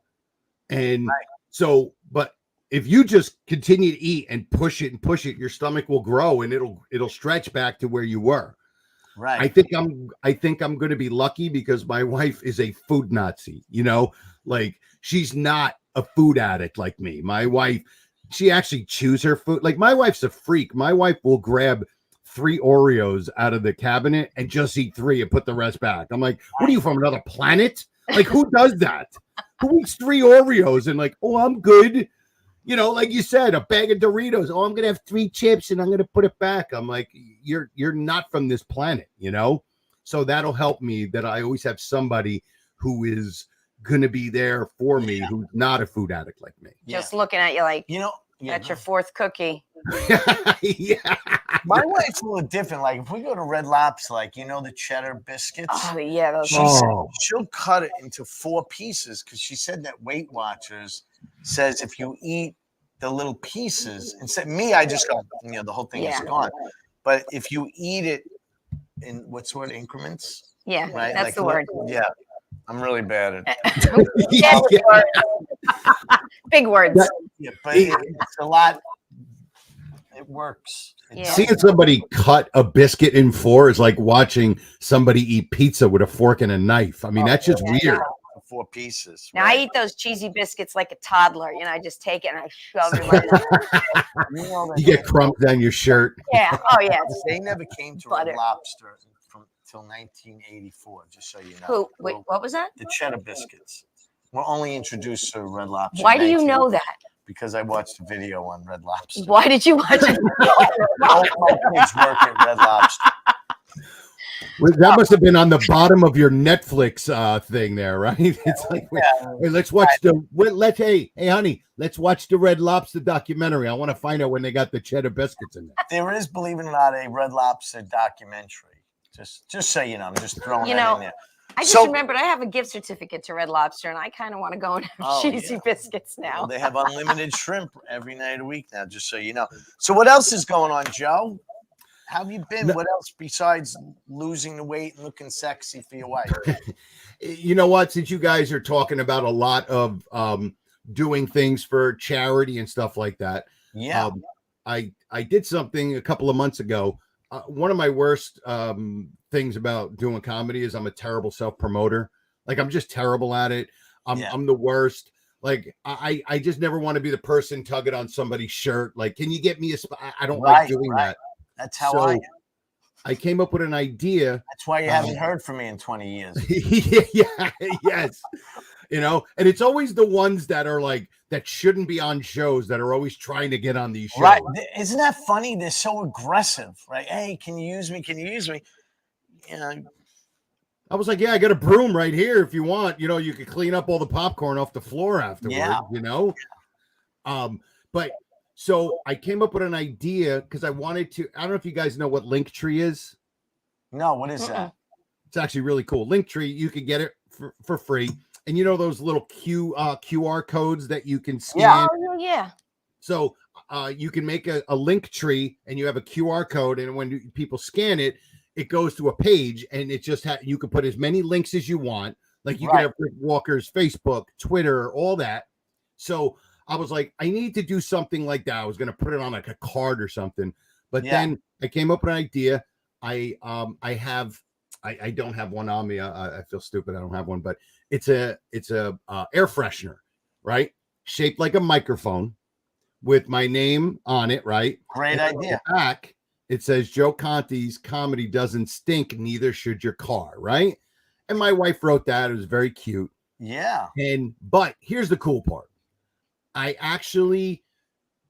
And so, but if you just continue to eat and push it, your stomach will grow and it'll stretch back to where you were. Right. I think I'm going to be lucky because my wife is a food Nazi, like she's not a food addict like me. My wife, she actually chews her food. Like my wife's a freak. My wife will grab 3 Oreos out of the cabinet and just eat 3 and put the rest back. I'm like, what are you, from another planet? Like, who does that? Who eats 3 Oreos and like, oh, I'm good. Like you said, a bag of Doritos. Oh, I'm going to have 3 chips and I'm going to put it back. I'm like, you're not from this planet, So that'll help me that I always have somebody who is going to be there for me who's not a food addict like me. Just looking at you like, that's your 4th cookie. Yeah. My wife's a little different. Like if we go to Red Lobster, like the cheddar biscuits. Oh yeah, those. She'll cut it into 4 pieces because she said that Weight Watchers says if you eat the little pieces, instead I just go, the whole thing is gone. But if you eat it in what's the word, increments? Yeah, right. That's like the word. Yeah, I'm really bad at it. Big words. Yeah, but it's a lot. It works. Seeing somebody cut a biscuit in 4 is like watching somebody eat pizza with a fork and a knife. I mean, that's just weird. 4 pieces. Now I eat those cheesy biscuits like a toddler. I just take it and I shove it in my mouth. You get crumbs on your shirt. Yeah. Oh yeah. They never came to Red Lobster until 1984. Just so you know. Who? Wait, what was that? The cheddar biscuits were only introduced to Red Lobster. Why do you know that? Because I watched a video on Red Lobster. Why did you watch it? All my kids work at Red Lobster. Well, that must have been on the bottom of your Netflix thing there, right? It's like, wait, let's watch hey, honey, let's watch the Red Lobster documentary. I want to find out when they got the cheddar biscuits in there. There is, believe it or not, a Red Lobster documentary. Just so you know, I'm just throwing that in there. I just remembered I have a gift certificate to Red Lobster, and I kind of want to go and have cheesy biscuits now. Well, they have unlimited shrimp every night of the week now, just so you know. So what else is going on, Joe? How have you been? What else besides losing the weight and looking sexy for your wife? You know what? Since you guys are talking about a lot of doing things for charity and stuff like that, I did something a couple of months ago. One of my worst things about doing comedy is I'm a terrible self-promoter. Like I'm just terrible at it. I'm the worst. Like I just never want to be the person tugging on somebody's shirt. Like, can you get me a spot? I don't like doing that. That's how I am. I came up with an idea. That's why you haven't heard from me in 20 years. Yes. And it's always the ones that are like, that shouldn't be on shows that are always trying to get on these shows. Right. Isn't that funny? They're so aggressive, right? Hey, can you use me? Can you use me? I was like, I got a broom right here. If you want, you could clean up all the popcorn off the floor afterward, But so I came up with an idea because I wanted to, I don't know if you guys know what Linktree is. No, what is that? It's actually really cool. Linktree, you can get it for free. And you know those little QR codes that you can scan? Yeah. Oh, yeah. So you can make a link tree and you have a QR code. And when people scan it, it goes to a page and it just you can put as many links as you want. Like you can have Rick Walker's Facebook, Twitter, all that. So I was like, I need to do something like that. I was going to put it on like a card or something. But then I came up with an idea. I don't have one on me. I feel stupid. I don't have one, but it's a air freshener, right? Shaped like a microphone with my name on it, right? Great and idea. On the back, it says Joe Conti's comedy doesn't stink, neither should your car, right? And my wife wrote that. It was very cute. Yeah. But here's the cool part. I actually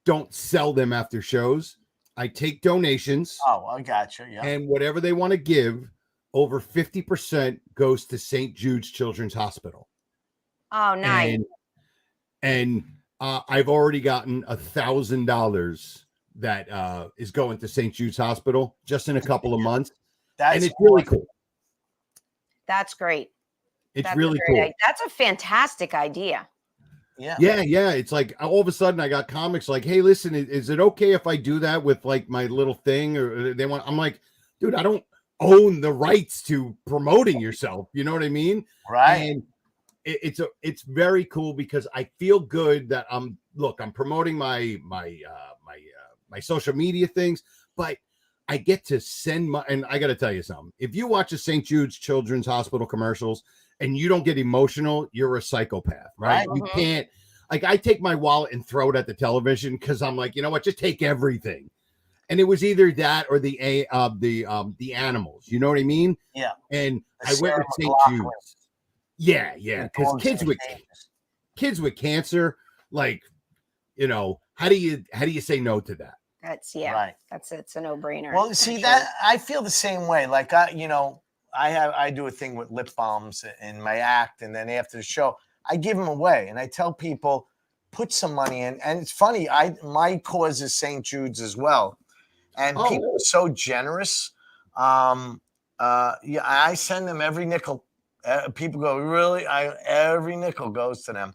don't sell them after shows. I take donations. Oh, I got you. Yeah. And whatever they want to give, over 50% goes to St. Jude's Children's Hospital. Oh, nice. And I've already gotten $1,000 that is going to St. Jude's Hospital just in a couple of months. And it's really cool. That's great. That's really cool. That's a fantastic idea. Yeah. It's like all of a sudden I got comics like, hey, listen, is it okay if I do that with like my little thing? Or they want, I'm like, dude, I don't own the rights to promoting yourself. You know what I mean? Right. And it's very cool because I feel good that I'm promoting my social media things, but I get to send and I got to tell you something. If you watch the St. Jude's Children's Hospital commercials and you don't get emotional, you're a psychopath, right? You can't, like, I take my wallet and throw it at the television because I'm like, you know what, just take everything. And it was either that or the animals, you know what I mean? Yeah. And I went with St. Jude's. Yeah. Because kids with cancer, like, you know, how do you say no to that? It's a no-brainer. Well, see that I feel the same way. Like I do a thing with lip balms in my act, and then after the show, I give them away, and I tell people put some money in. And it's funny, my cause is St. Jude's as well, and people are so generous. I send them every nickel. People go, really? Every nickel goes to them.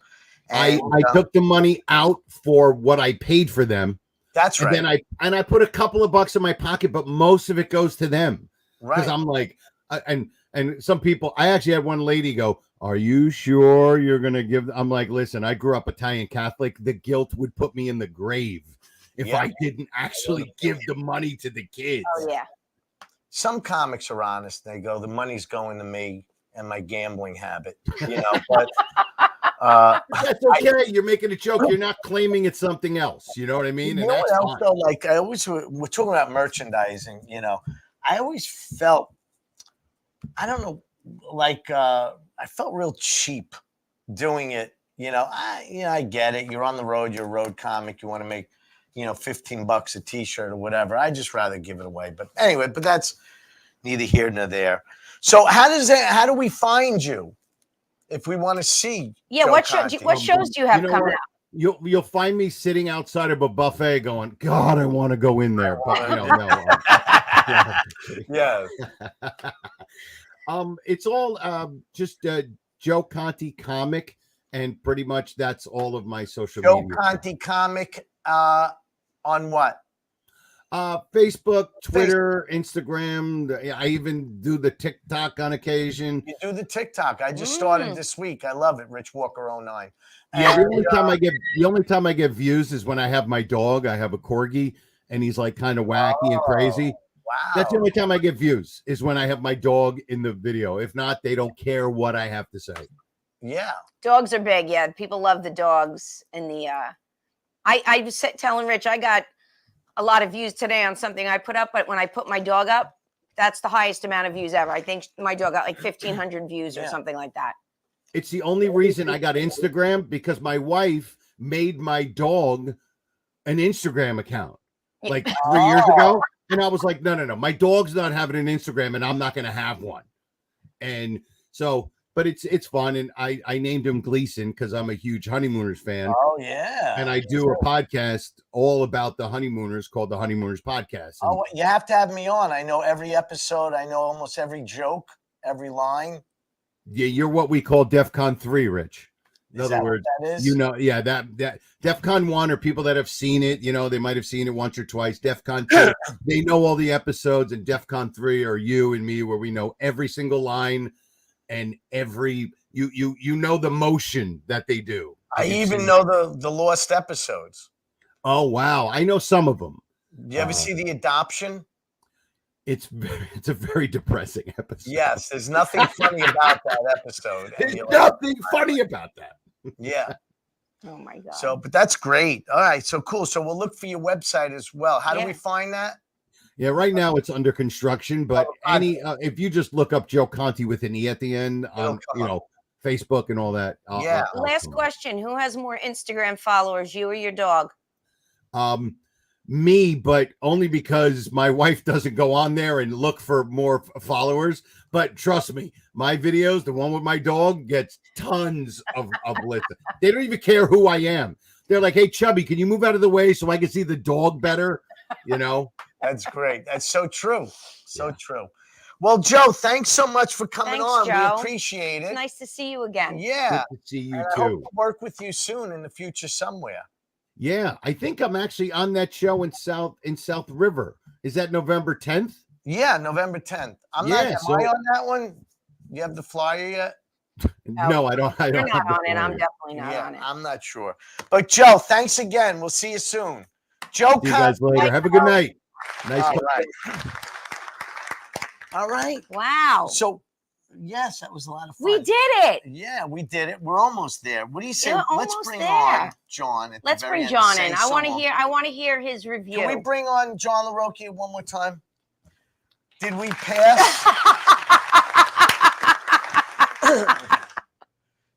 And, I took the money out for what I paid for them. That's right. And I put a couple of bucks in my pocket, but most of it goes to them. Right. Because I'm like, and some people, I actually had one lady go, are you sure you're going to give? I'm like, listen, I grew up Italian Catholic. The guilt would put me in the grave if I didn't actually give the money to the kids. Oh, yeah. Some comics are honest. They go, the money's going to me and my gambling habit, you know, but that's okay. You're making a joke. You're not claiming it's something else. You know what I mean? You and know that's what else, fine. though? Like we're talking about merchandising, you know, I always felt, I don't know, like I felt real cheap doing it. You know, I get it. You're on the road. You're a road comic. You want to make, $15 a t-shirt or whatever. I just rather give it away. But anyway, that's neither here nor there. So how do we find you if we want to see? Yeah, what shows do you have coming out? You'll find me sitting outside of a buffet going, God, I want to go in there. But no. Yeah. It's all just Joe Conti comic, and pretty much that's all of my social media. Joe Conti comic on what? Facebook, Twitter, Instagram. I even do the TikTok on occasion. You do the TikTok. I just started this week. I love it. Rich Walker 09. Yeah, the only time I get views is when I have my dog. I have a corgi, and he's like kind of wacky and crazy. Wow. That's the only time I get views is when I have my dog in the video. If not, they don't care what I have to say. Yeah. Dogs are big. Yeah. People love the dogs. And I was telling Rich, I got a lot of views today on something I put up, but when I put my dog up, that's the highest amount of views ever. I think my dog got like 1,500 views or something like that. It's the only reason I got Instagram, because my wife made my dog an Instagram account like 3 years ago. And I was like, no, my dog's not having an Instagram and I'm not going to have one. And so, but it's fun. And I named him Gleason because I'm a huge Honeymooners fan. Oh, yeah. And I do a podcast all about the Honeymooners called the Honeymooners Podcast. You have to have me on. I know every episode. I know almost every joke. every line. Yeah, you're what we call DEFCON 3, Rich. In Is other that words, what that is? you know, yeah, that DEFCON 1 are people that have seen it. You know, they might have seen it once or twice. DEFCON 2, they know all the episodes, and DEFCON 3 are you and me, where we know every single line and every you know the motion that they do. I even know the lost episodes. Oh wow, I know some of them. You ever see The Adoption? It's a very depressing episode. Yes, there's nothing funny about that episode. There's nothing funny about that. Yeah. Oh my God. So, but that's great. All right. So cool. So we'll look for your website as well. How do we find that? Yeah, right now it's under construction, but if you just look up Joe Conti with an E at the end on Facebook and all that. Last question: who has more Instagram followers, you or your dog? Me, but only because my wife doesn't go on there and look for more followers. But trust me, my videos, the one with my dog, gets tons of listen. They don't even care who I am. They're like, "Hey, Chubby, can you move out of the way so I can see the dog better?" You know. That's great. That's so true. So true. Well, Joe, thanks so much for coming on. Joe. We appreciate it. It's nice to see you again. Yeah. Good to see you and too. I hope to work with you soon in the future somewhere. Yeah, I think I'm actually on that show in South River. Is that November 10th? Yeah, November 10th. Am I on that one? You have the flyer yet? No, I don't. You're not on it. I'm definitely not on it. I'm not sure. But Joe, thanks again. We'll see you soon. Joe, see you guys later. Have a good night. Nice. All right. All right. Wow. So, yes, that was a lot of fun. We did it. Yeah, we did it. We're almost there. What do you say? Let's bring on John. Let's bring John in. I want to hear his review. Can we bring on John LaRocchia one more time? Did we pass?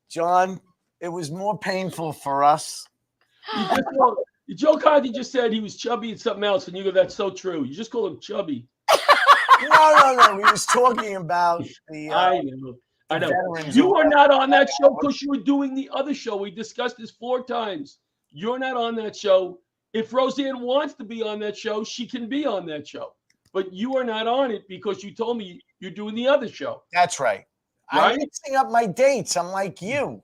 John, it was more painful for us. Joe Conti just said he was chubby and something else, and you go, "That's so true." You just call him chubby. No. He was talking about the. I know. You are not on that show because you were doing the other show. We discussed this 4 times. You're not on that show. If Roseanne wants to be on that show, she can be on that show. But you are not on it because you told me you're doing the other show. That's right. I'm mixing up my dates. I'm like you.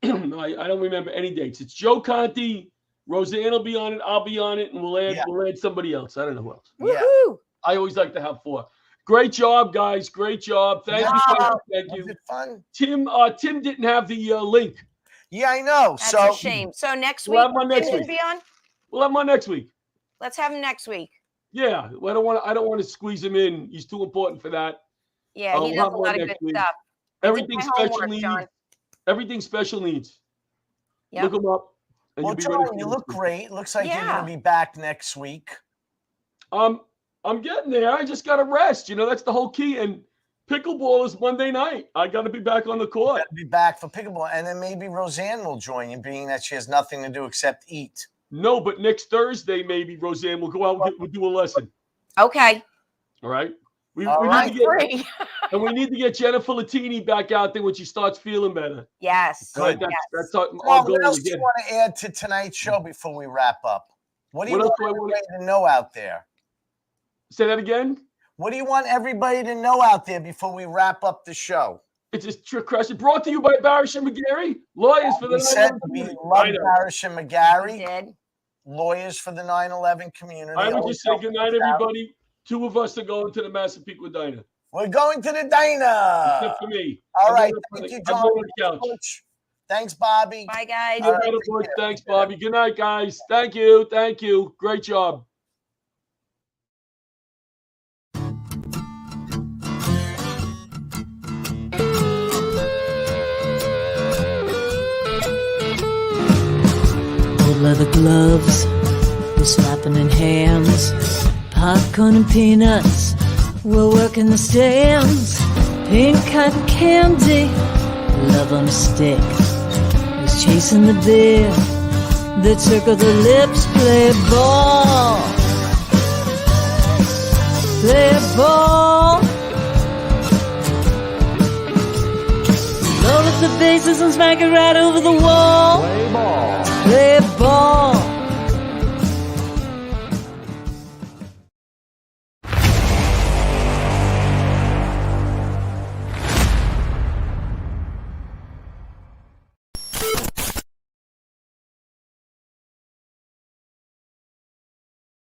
I don't remember any dates. It's Joe Conti. Roseanne will be on it. I'll be on it, and we'll add somebody else. I don't know who else. Woohoo! I always like to have 4. Great job, guys. Great job. Thank you. Thank you. Was it fun? Tim didn't have the link. Yeah, I know. That's a shame. So next week, we'll have one next week. Be on? We'll have one next week. Let's have him next week. Yeah, I don't want to squeeze him in. He's too important for that. Yeah, he does a lot of good stuff. Everything special needs. Everything special needs. Yep. Look him up. Well, John, you look great. Looks like you're going to be back next week. I'm getting there. I just got to rest. You know, that's the whole key. And pickleball is Monday night. I got to be back on the court. Got to be back for pickleball. And then maybe Roseanne will join you, being that she has nothing to do except eat. No, but next Thursday, maybe Roseanne will go out. We'll do a lesson. Okay. All right. We need to get Jennifer Latini back out there when she starts feeling better. Yes. Good. That's our goal. What else do you want to add to tonight's show before we wrap up? What do you want everybody to know out there? Say that again? What do you want everybody to know out there before we wrap up the show? It's a trick question brought to you by Barasch and McGarry, lawyers for the 9/11 community. We love Barasch and McGarry. We did. Lawyers for the 9/11 community. I would just say good night, everybody. 2 of us are going to the Massapequa Diner. We're going to the diner. Except for me. All right. Thank you, John. Thanks, Bobby. Bye, guys. Thanks, Bobby. Good night, guys. Thank you. Thank you. Great job. Leather gloves, we're slapping in hands. Popcorn and peanuts, we're working the stands. Pink cotton candy, love on a stick. Who's chasing the beer that circle the lips? Play ball, play ball. Load up the bases and smack it right over the wall. Play ball. Play